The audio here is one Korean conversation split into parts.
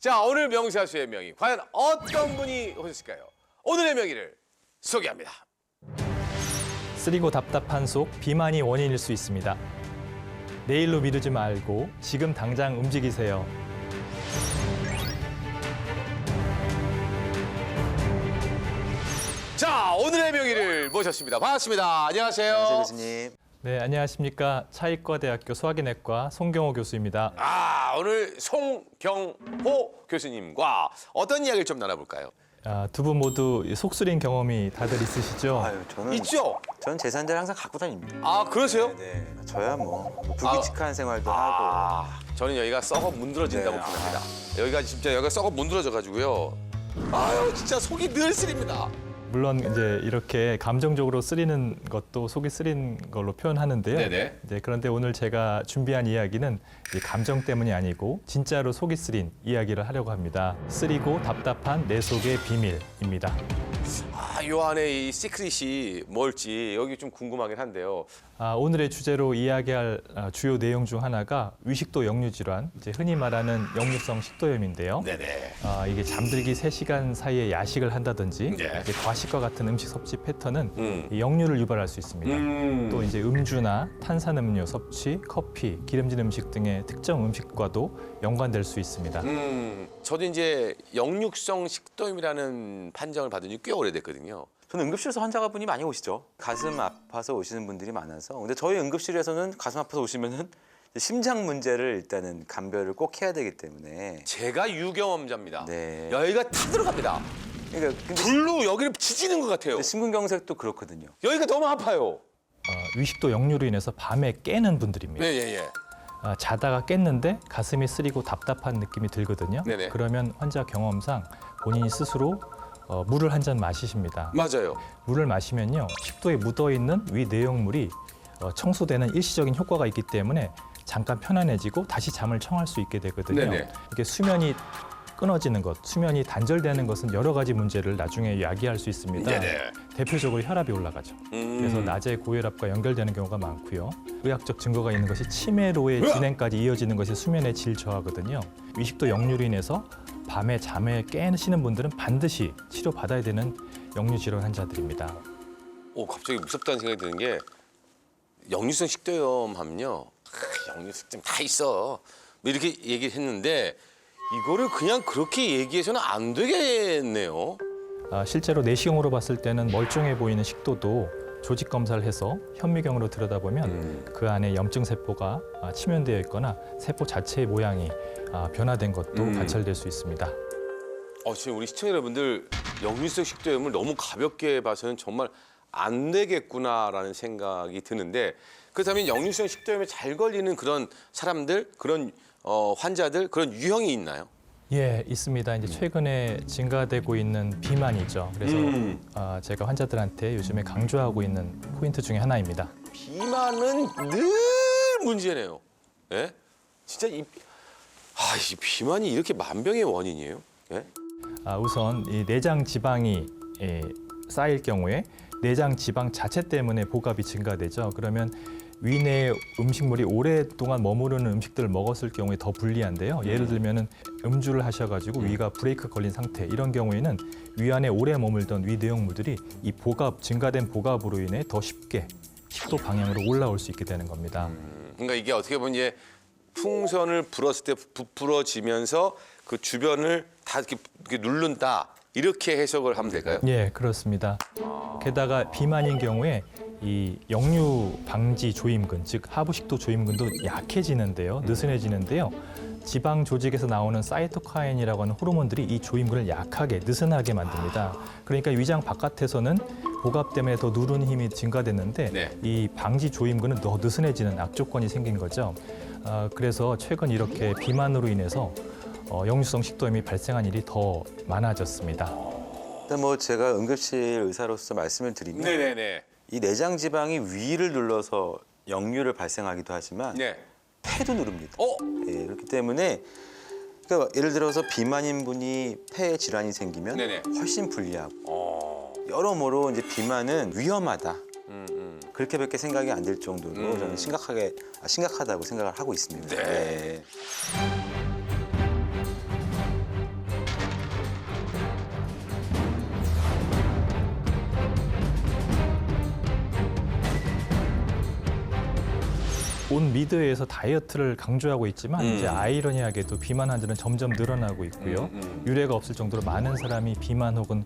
자, 오늘 명사수의 명의 과연 어떤 분이 오셨을까요? 오늘의 명의를 소개합니다. 쓰리고 답답한 속 비만이 원인일 수 있습니다. 내일로 미루지 말고 지금 당장 움직이세요. 자, 오늘의 명의를 모셨습니다. 반갑습니다. 안녕하세요. 안녕하세요, 교수님. 네, 안녕하십니까. 차의과대학교 소화기내과 송경호 교수입니다. 오늘 송경호 교수님과 어떤 이야기를 좀 나눠볼까요? 두 분 모두 속쓰린 경험이 다들 있으시죠? 아유, 저는 있죠? 전 제산제를 항상 갖고 다닙니다. 아, 그러세요? 네, 저야 뭐 불규칙한 생활도 하고. 저는 여기가 썩어 문드러진다고 네, 생각합니다. 여기가 진짜 여기가 썩어 문드러져가지고요. 아유, 진짜 속이 늘 쓰립니다. 물론 이제 이렇게 감정적으로 쓰리는 것도 속이 쓰린 걸로 표현하는데요. 네네. 이제 그런데 오늘 제가 준비한 이야기는 이 감정 때문이 아니고 진짜로 속이 쓰린 이야기를 하려고 합니다. 쓰리고 답답한 내 속의 비밀입니다. 요 안에 이 시크릿이 뭘지 여기 좀 궁금하긴 한데요. 오늘의 주제로 이야기할 주요 내용 중 하나가 위식도 역류 질환, 이제 흔히 말하는 역류성 식도염인데요. 네네. 이게 잠들기 3시간 사이에 야식을 한다든지 네. 이제 과식과 같은 음식 섭취 패턴은 이 역류를 유발할 수 있습니다. 또 이제 음주나 탄산음료 섭취, 커피, 기름진 음식 등의 특정 음식과도 연관될 수 있습니다. 저도 이제 역류성 식도염이라는 판정을 받은 지 꽤 오래됐거든요. 저는 응급실에서 환자분이 많이 오시죠. 가슴 아파서 오시는 분들이 많아서. 근데 저희 응급실에서는 가슴 아파서 오시면은 심장 문제를 일단은 감별을 꼭 해야 되기 때문에. 제가 유경험자입니다. 네. 여기가 타 들어갑니다. 그러니까 근데 불로 여기를 지지는 것 같아요. 심근경색도 그렇거든요. 여기가 너무 아파요. 위식도 역류로 인해서 밤에 깨는 분들입니다. 네. 자다가 깼는데 가슴이 쓰리고 답답한 느낌이 들거든요. 네네. 그러면 환자 경험상 본인이 스스로 물을 한 잔 마시십니다. 맞아요. 물을 마시면요, 식도에 묻어있는 위 내용물이 청소되는 일시적인 효과가 있기 때문에 잠깐 편안해지고 다시 잠을 청할 수 있게 되거든요. 네네. 이게 수면이 끊어지는 것, 수면이 단절되는 것은 여러 가지 문제를 나중에 야기할 수 있습니다. 네네. 대표적으로 혈압이 올라가죠. 그래서 낮에 고혈압과 연결되는 경우가 많고요. 의학적 증거가 있는 것이 치매로의 진행까지 이어지는 것이 수면의 질 저하거든요. 위식도 역류로 인해서 밤에 잠에 깨시는 분들은 반드시 치료받아야 되는 역류 질환 환자들입니다. 갑자기 무섭다는 생각이 드는 게 역류성 식도염 하면요. 역류성 다 있어. 뭐 이렇게 얘기를 했는데 이거를 그냥 그렇게 얘기해서는 안 되겠네요. 실제로 내시경으로 봤을 때는 멀쩡해 보이는 식도도 조직 검사를 해서 현미경으로 들여다보면 그 안에 염증 세포가 침연되어 있거나 세포 자체의 모양이 변화된 것도 관찰될 수 있습니다. 지금 우리 시청자 여러분들 역류성 식도염을 너무 가볍게 봐서는 정말 안 되겠구나라는 생각이 드는데 그렇다면 역류성 식도염에 잘 걸리는 그런 사람들, 그런 환자들, 그런 유형이 있나요? 예, 있습니다. 이제 최근에 증가되고 있는 비만이죠. 그래서 제가 환자들한테 요즘에 강조하고 있는 포인트 중에 하나입니다. 비만은 늘 문제네요. 예? 진짜 이 비만이 이렇게 만병의 원인이에요? 예? 우선 이 내장 지방이 쌓일 경우에 내장 지방 자체 때문에 복압이 증가되죠. 그러면 위내에 음식물이 오랫동안 머무르는 음식들을 먹었을 경우에 더 불리한데요. 예를 들면은 음주를 하셔가지고 위가 브레이크 걸린 상태 이런 경우에는 위 안에 오래 머물던 위 내용물들이 이 복압 증가된 복압으로 인해 더 쉽게 식도 방향으로 올라올 수 있게 되는 겁니다. 그러니까 이게 어떻게 보면 이제 풍선을 불었을 때 부풀어지면서 그 주변을 다 이렇게 누른다 이렇게 해석을 하면 될까요? 예, 그렇습니다. 게다가 비만인 경우에 이 역류 방지 조임근, 즉 하부식도 조임근도 약해지는데요, 느슨해지는데요. 지방 조직에서 나오는 사이토카인이라고 하는 호르몬들이 이 조임근을 약하게, 느슨하게 만듭니다. 그러니까 위장 바깥에서는 복압 때문에 더 누르는 힘이 증가됐는데 네. 이 방지 조임근은 더 느슨해지는 악조건이 생긴 거죠. 그래서 최근 이렇게 비만으로 인해서 역류성 식도염이 발생한 일이 더 많아졌습니다. 일단 뭐 제가 응급실 의사로서 말씀을 드리면 네네네. 이 내장 지방이 위를 눌러서 역류를 발생하기도 하지만 네. 폐도 누릅니다. 예, 그렇기 때문에 그러니까 예를 들어서 비만인 분이 폐에 질환이 생기면 네네. 훨씬 불리하고 여러모로 이제 비만은 위험하다. 그렇게밖에 생각이 안 들 정도로 저는 심각하다고 생각을 하고 있습니다. 네. 온 미드에서 다이어트를 강조하고 있지만 음. 이제 아이러니하게도 비만 환자는 점점 늘어나고 있고요. 유례가 없을 정도로 많은 사람이 비만 혹은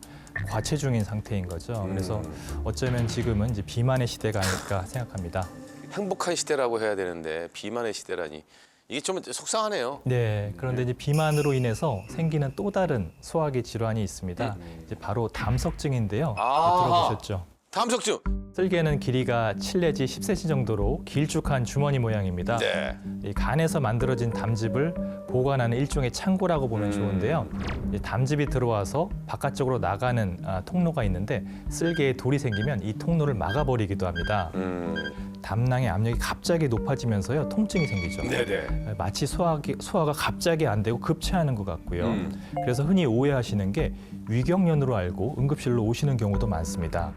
과체중인 상태인 거죠. 그래서 어쩌면 지금은 이제 비만의 시대가 아닐까 생각합니다. 행복한 시대라고 해야 되는데 비만의 시대라니 이게 좀 속상하네요. 네, 그런데 이제 비만으로 인해서 생기는 또 다른 소화기 질환이 있습니다. 이제 바로 담석증인데요. 아. 들어보셨죠? 담석증. 쓸개는 길이가 7 내지 10cm 정도로 길쭉한 주머니 모양입니다. 네. 이 간에서 만들어진 담즙을 보관하는 일종의 창고라고 보면 좋은데요. 이 담즙이 들어와서 바깥쪽으로 나가는 통로가 있는데 쓸개에 돌이 생기면 이 통로를 막아버리기도 합니다. 담낭의 압력이 갑자기 높아지면서요 통증이 생기죠. 네네. 마치 소화가 갑자기 안 되고 급체하는 것 같고요. 그래서 흔히 오해하시는 게 위경련으로 알고 응급실로 오시는 경우도 많습니다.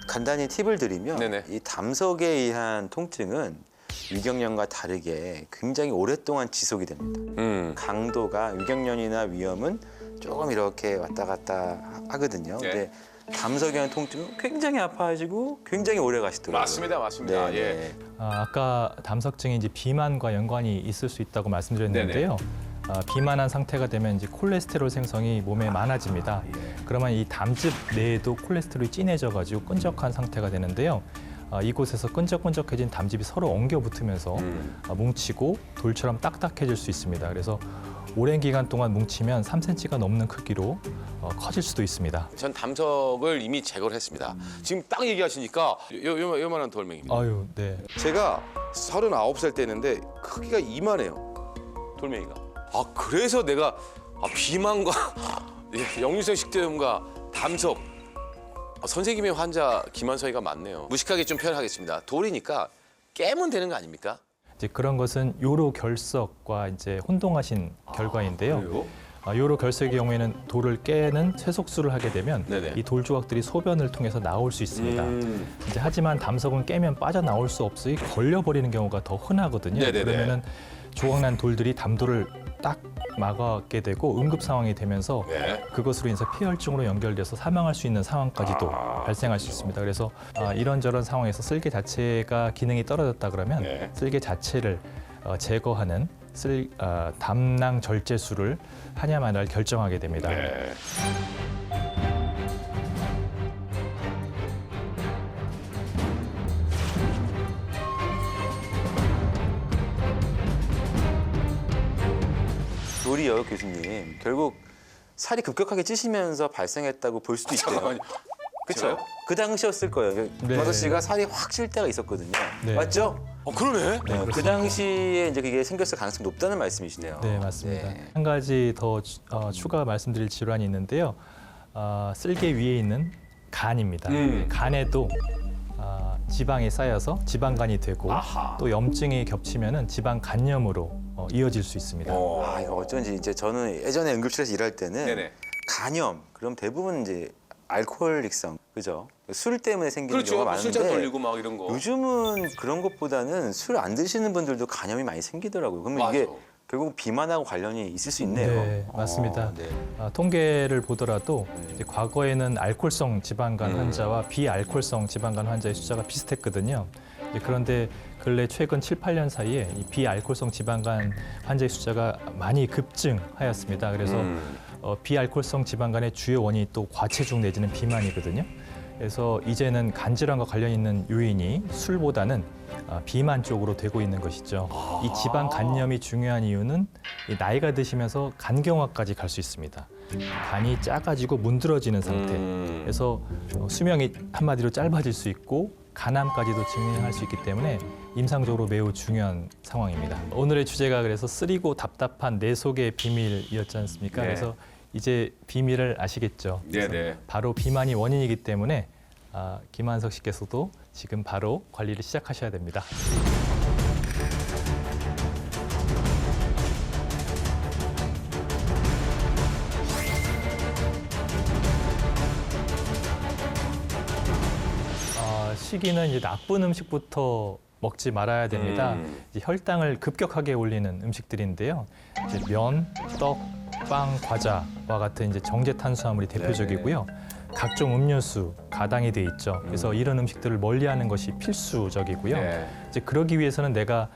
간단히 팁을 드리면 네네. 이 담석에 의한 통증은 위경련과 다르게 굉장히 오랫동안 지속이 됩니다. 강도가 위경련이나 위염은 조금 이렇게 왔다 갔다 하거든요. 네. 근데 담석에 의한 통증은 굉장히 아파지고 굉장히 오래 가시더라고요. 맞습니다, 맞습니다. 네, 예. 네. 아까 담석증이 이제 비만과 연관이 있을 수 있다고 말씀드렸는데요. 비만한 상태가 되면 이제 콜레스테롤 생성이 몸에 많아집니다. 그러면 이 담즙 내에도 콜레스테롤이 진해져가지고 끈적한 상태가 되는데요. 이곳에서 끈적끈적해진 담즙이 서로 엉겨 붙으면서 뭉치고 돌처럼 딱딱해질 수 있습니다. 그래서 오랜 기간 동안 뭉치면 3cm가 넘는 크기로 커질 수도 있습니다. 전 담석을 이미 제거를 했습니다. 지금 딱 얘기하시니까 요만한 돌멩이입니다. 아유, 네. 제가 39살 때였는데 크기가 이만해요. 돌멩이가. 아 그래서 내가 비만과 역류성 식도염과 담석 선생님의 환자 김한서이가 많네요. 무식하게 좀 표현하겠습니다. 돌이니까 깨면 되는 거 아닙니까? 이제 그런 것은 요로 결석과 이제 혼동하신 결과인데요. 그래요? 요로 결석의 경우에는 돌을 깨는 쇠속수를 하게 되면 네네. 이 돌 조각들이 소변을 통해서 나올 수 있습니다. 이제 하지만 담석은 깨면 빠져나올 수 없이 걸려버리는 경우가 더 흔하거든요. 네네네. 그러면은 조각난 돌들이 담도를 딱 막게 되고 응급 상황이 되면서 네. 그것으로 인해서 폐혈증으로 연결돼서 사망할 수 있는 상황까지도 발생할 수 있습니다. 그래서 이런저런 상황에서 쓸개 자체가 기능이 떨어졌다 그러면 네. 쓸개 자체를 제거하는 담낭 절제술을 하냐 마냐를 결정하게 됩니다. 네. 돌이요, 교수님. 결국 살이 급격하게 찌시면서 발생했다고 볼 수도 있대요. 잠깐만요. 그렇죠? 제가요? 그 당시였을 거예요. 네. 김한서 씨가 살이 확 찔 때가 있었거든요. 네. 맞죠? 그러네. 그 당시에 이제 그게 생겼을 가능성이 높다는 말씀이시네요. 네, 맞습니다. 네. 한 가지 더 추가 말씀드릴 질환이 있는데요. 쓸개 위에 있는 간입니다. 간에도 지방이 쌓여서 지방간이 되고 또 염증이 겹치면은 지방 간염으로 이어질 수 있습니다. 아, 이거 어쩐지 이제 저는 예전에 응급실에서 일할 때는 네네. 간염, 그럼 대부분 이제 알코올릭성, 그죠? 술 때문에 생기는 그렇죠. 경우가 술잔 많은데 돌리고 막 이런 거. 요즘은 그런 것보다는 술 안 드시는 분들도 간염이 많이 생기더라고요. 그러면 이게 맞아. 결국 비만하고 관련이 있을 수 있네요. 네, 맞습니다. 네. 통계를 보더라도 이제 과거에는 알코올성 지방간 환자와 비알코올성 지방간 환자의 숫자가 비슷했거든요. 이제 그런데 근래 최근 7, 8년 사이에 이 비알코올성 지방간 환자의 숫자가 많이 급증하였습니다. 그래서 비알코올성 지방간의 주요 원인이 또 과체중 내지는 비만이거든요. 그래서 이제는 간질환과 관련 있는 요인이 술보다는 비만 쪽으로 되고 있는 것이죠. 이 지방 간염이 중요한 이유는 이 나이가 드시면서 간경화까지 갈 수 있습니다. 간이 작아지고 문드러지는 상태. 그래서 수명이 한마디로 짧아질 수 있고 간암까지도 진행할 수 있기 때문에 임상적으로 매우 중요한 상황입니다. 오늘의 주제가 그래서 쓰리고 답답한 내 속의 비밀이었지 않습니까? 네. 그래서 이제 비밀을 아시겠죠? 그래서 네네. 바로 비만이 원인이기 때문에 김한석 씨께서도 지금 바로 관리를 시작하셔야 됩니다. 시기는 이제 나쁜 음식부터 먹지 말아야 됩니다. 이제 혈당을 급격하게 올리는 음식들인데요. 이제 면, 떡, 빵, 과자와 같은 이제 정제 탄수화물이 대표적이고요. 각종 음료수, 가당이 돼 있죠. 그래서 이런 음식들을 멀리하는 것이 필수적이고요. 네. 이제 그러기 위해서는 내가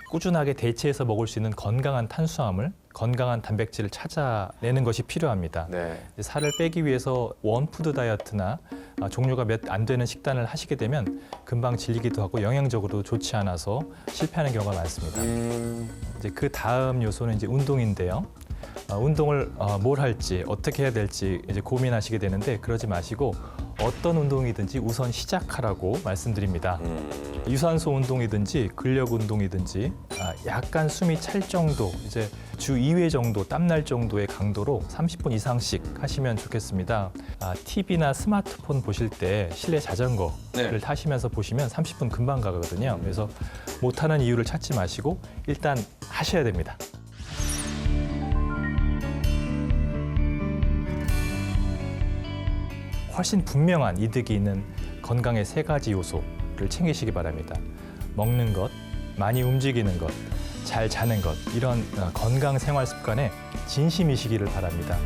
꾸준하게 대체해서 먹을 수 있는 건강한 탄수화물, 건강한 단백질을 찾아내는 것이 필요합니다. 네. 살을 빼기 위해서 원푸드 다이어트나 종류가 몇 안 되는 식단을 하시게 되면 금방 질리기도 하고 영양적으로 좋지 않아서 실패하는 경우가 많습니다. 이제 그 다음 요소는 이제 운동인데요. 운동을 뭘 할지 어떻게 해야 될지 이제 고민하시게 되는데 그러지 마시고 어떤 운동이든지 우선 시작하라고 말씀드립니다. 유산소 운동이든지 근력 운동이든지 약간 숨이 찰 정도, 이제 주 2회 정도 땀날 정도의 강도로 30분 이상씩 하시면 좋겠습니다. TV나 스마트폰 보실 때 실내 자전거를 네. 타시면서 보시면 30분 금방 가거든요. 그래서 못하는 이유를 찾지 마시고 일단 하셔야 됩니다. 훨씬 분명한 이득이 있는 건강의 3가지 요소를 챙기시기 바랍니다. 먹는 것, 많이 움직이는 것, 잘 자는 것, 이런 건강 생활 습관에 진심이시기를 바랍니다.